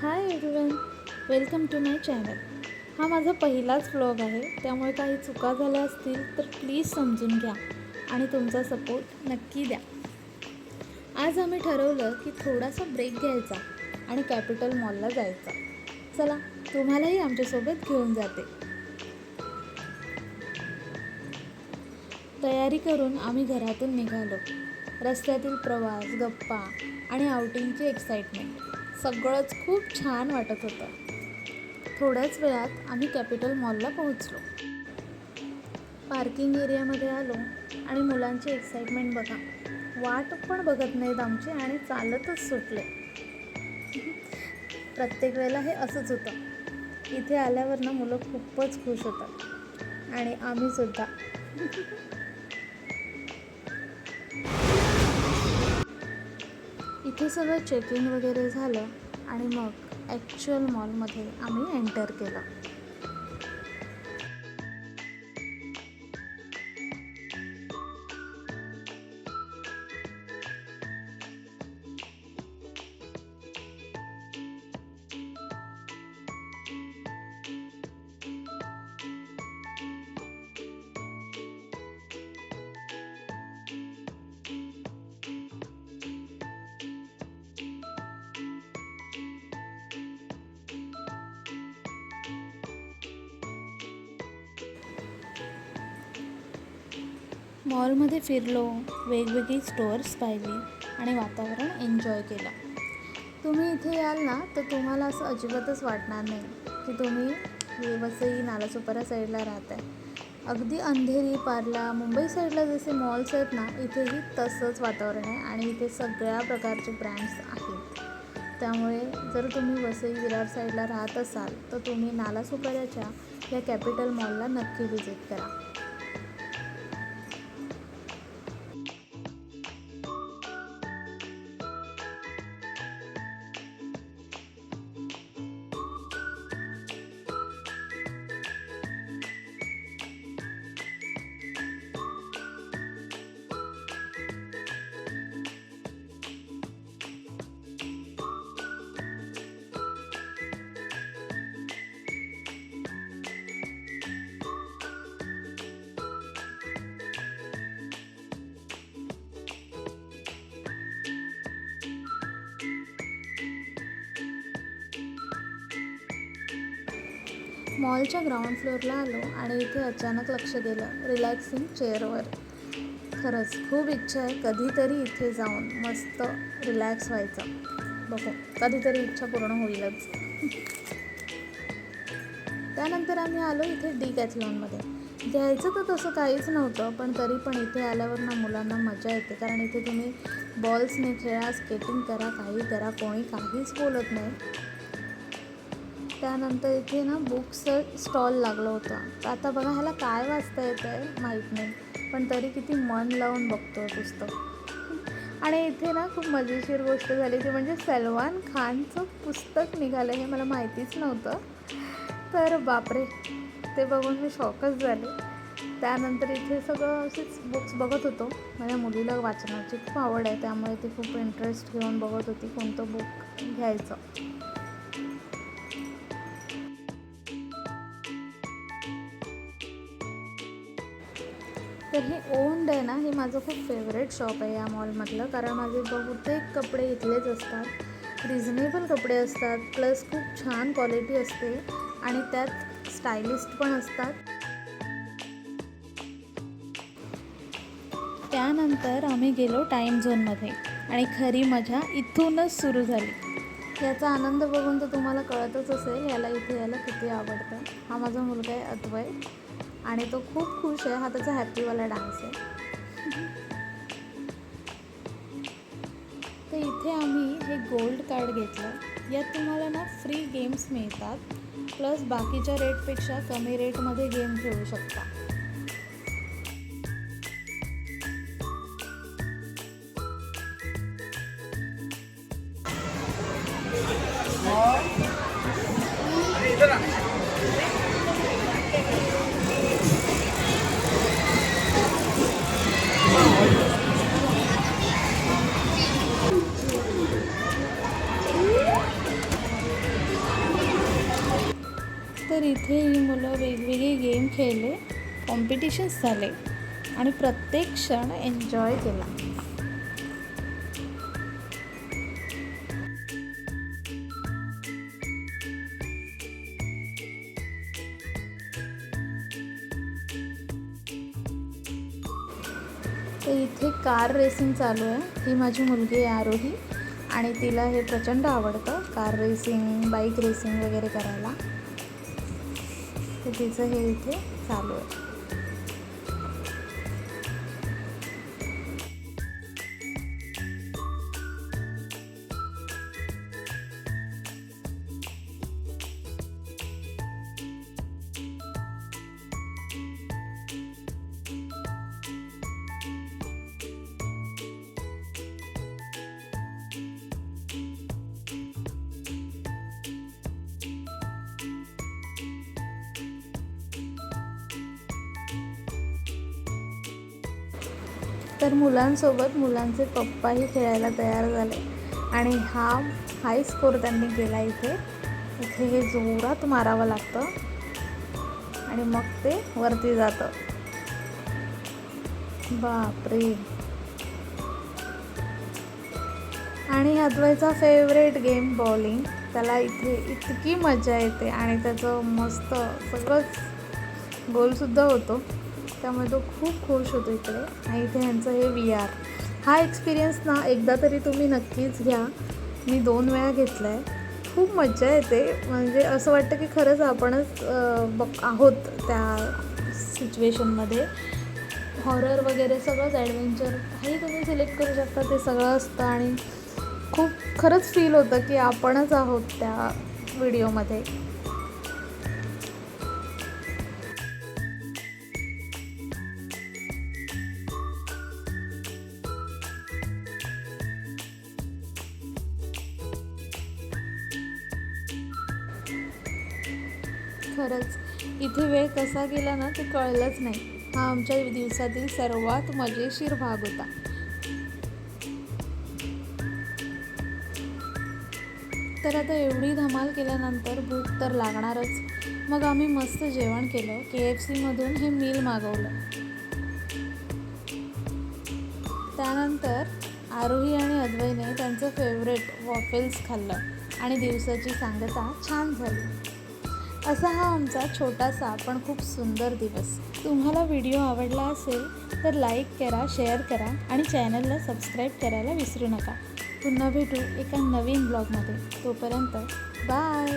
High everyone, welcome to my channel. हा माझा पहिलाच व्लॉग आहे, त्यामुळे काही चुका झाल्या असतील तर प्लीज समजून घ्या आणि तुमचा सपोर्ट नक्की द्या. आज आम्ही ठरवलं की थोडासा ब्रेक घ्यायचा आणि कॅपिटल मॉलला जायचा. चला, तुम्हालाही आमच्यासोबत घेऊन जाते. तयारी करून आम्ही घरातून निघालो. रस्त्यातील प्रवास, गप्पा आणि आउटिंगची एक्साइटमेंट सगळंच खूप छान वाटत होतं. थोड्याच वेळात आम्ही कॅपिटल मॉलला पोहोचलो. पार्किंग एरियामध्ये आलो आणि मुलांची एक्साइटमेंट बघा. वाट पण बघत नाहीत आमची आणि चालतच सुटले. प्रत्येक वेळेला हे असंच होतं. इथे आल्यावर ना मुलं खूपच खुश होतात आणि आम्हीसुद्धा. इथे सगळं चेक इन वगैरे झालं आणि मग ॲक्च्युअल मॉलमध्ये आम्ही एंटर केलं. मॉलमध्ये फिरलो, वेगवेगळी स्टोअर्स पाहिली आणि वातावरण एन्जॉय केलं. तुम्ही इथे याल ना तर तुम्हाला असं अजिबातच वाटणार नाही की तुम्ही वसई नालासोपारा साईडला राहत आहे. अगदी अंधेरी, पार्ला, मुंबई साईडला जसे मॉल्स आहेत ना, इथेही तसंच वातावरण आहे आणि इथे सगळ्या प्रकारचे ब्रँड्स आहेत. त्यामुळे जर तुम्ही वसई विरार साईडला राहत असाल तर तुम्ही नालासोपाऱ्याच्या या कॅपिटल मॉलला नक्की व्हिजिट करा. मॉलच्या ग्राउंड फ्लोअरला आलो आणि इथे अचानक लक्ष गेलं रिलॅक्सिंग चेअरवर. खरंच खूप इच्छा आहे कधीतरी इथे जाऊन मस्त रिलॅक्स व्हायचं. बघू कधीतरी इच्छा पूर्ण होईलच. त्यानंतर आम्ही आलो इथे डिकॅथलॉनमध्ये. घ्यायचं तर तसं काहीच नव्हतं, पण तरी पण इथे आल्यावर ना मुलांना मजा येते, कारण इथे तुम्ही बॉल्सने खेळा, स्केटिंग करा, काही करा, कोणी काहीच बोलत नाही. त्यानंतर इथे ना बुक्सचं स्टॉल लागलं होतं. तर आता बघा ह्याला काय वाचता येतं आहे माहीत नाही, पण तरी किती मन लावून बघतो आहे पुस्तक. आणि इथे ना खूप मजेशीर गोष्ट झाली ती म्हणजे सलमान खानचं पुस्तक निघालं हे मला माहितीच नव्हतं. तर बापरे, ते बघून मी शॉकच झाले. त्यानंतर इथे सगळं असेच बुक्स बघत होतो. माझ्या मुलीला वाचनाची खूप आवड आहे, त्यामुळे ती खूप इंटरेस्ट घेऊन बघत होती कोणतं बुक घ्यायचं. तर हे ओन्ड आहे ना, हे माझं खूप फेवरेट शॉप आहे या मॉलमधलं, कारण माझे बहुतेक कपडे इथलेच असतात. रिझनेबल कपडे असतात, प्लस खूप छान क्वालिटी असते आणि त्यात स्टायलिस्ट पण असतात. त्यानंतर आम्ही गेलो टाईम झोनमध्ये आणि खरी मजा इथूनच सुरू झाली. याचा आनंद बघून तर तुम्हाला कळतच असेल याला इथे यायला किती आवडतं. हा माझा मुलगा आहे अद्वय आणि तो खूप खुश आहे. हा त्याचा हॅपीवाला डान्स आहे. तर इथे आम्ही हे गोल्ड कार्ड घेतलं. यात तुम्हाला ना फ्री गेम्स मिळतात, प्लस बाकीच्या रेटपेक्षा कमी रेटमध्ये गेम खेळू शकता. तर इथे ही मुलं वेगवेगळे गेम खेळले, कॉम्पिटिशन्स झाले आणि प्रत्येक क्षण एन्जॉय केला. तर इथे कार रेसिंग चालू आहे. ही माझी मुलगी आहे आरोही आणि तिला हे प्रचंड आवडतं, कार रेसिंग, बाईक रेसिंग वगैरे करायला. तर तिचं हे इथे चालू आहे. तर मुलांसोबत मुलांचे पप्पाही खेळायला तयार झाले आणि हाय स्कोर त्यांनी केला. इथे हे जोरात मारावं लागतं आणि मग ते वरती जातं. बापरे. आणि अद्वैचा फेवरेट गेम बॉलिंग. त्याला इथे इतकी मजा येते आणि त्याचं मस्त सगळंच गोलसुद्धा होतो, त्यामुळे तो खूप खुश होतो इकडे. आणि इथे ह्यांचं हे VR, हा एक्सपिरियन्स ना एकदा तरी तुम्ही नक्कीच घ्या. मी 2 वेळा घेतला आहे. खूप मजा येते. म्हणजे असं वाटतं की खरंच आपणच आहोत त्या सिच्युएशनमध्ये. हॉरर वगैरे सगळंच, ॲडव्हेंचर काही तुम्ही सिलेक्ट करू शकता, ते सगळं असतं आणि खूप खरंच फील होतं की आपणच आहोत त्या व्हिडिओमध्ये. खरंच इथे वेळ कसा गेला ना ते कळलंच नाही. हा आमच्या दिवसातील सर्वात मजेशीर भाग होता. तर आता एवढी धमाल केल्यानंतर भूक तर लागणारच. मग आम्ही मस्त जेवण केलं. KFCमधून हे मील मागवलं. त्यानंतर आरोही आणि अद्वैने त्यांचं फेवरेट वॉफेल्स खाल्लं आणि दिवसाची सांगता छान झाली. असा हा आमचा छोटासा पण खूप सुंदर दिवस. तुम्हाला व्हिडिओ आवडला असेल तर लाईक करा, शेअर करा आणि चॅनलला सबस्क्राईब करायला विसरू नका. पुन्हा भेटू एका नवीन ब्लॉगमध्ये. तोपर्यंत बाय.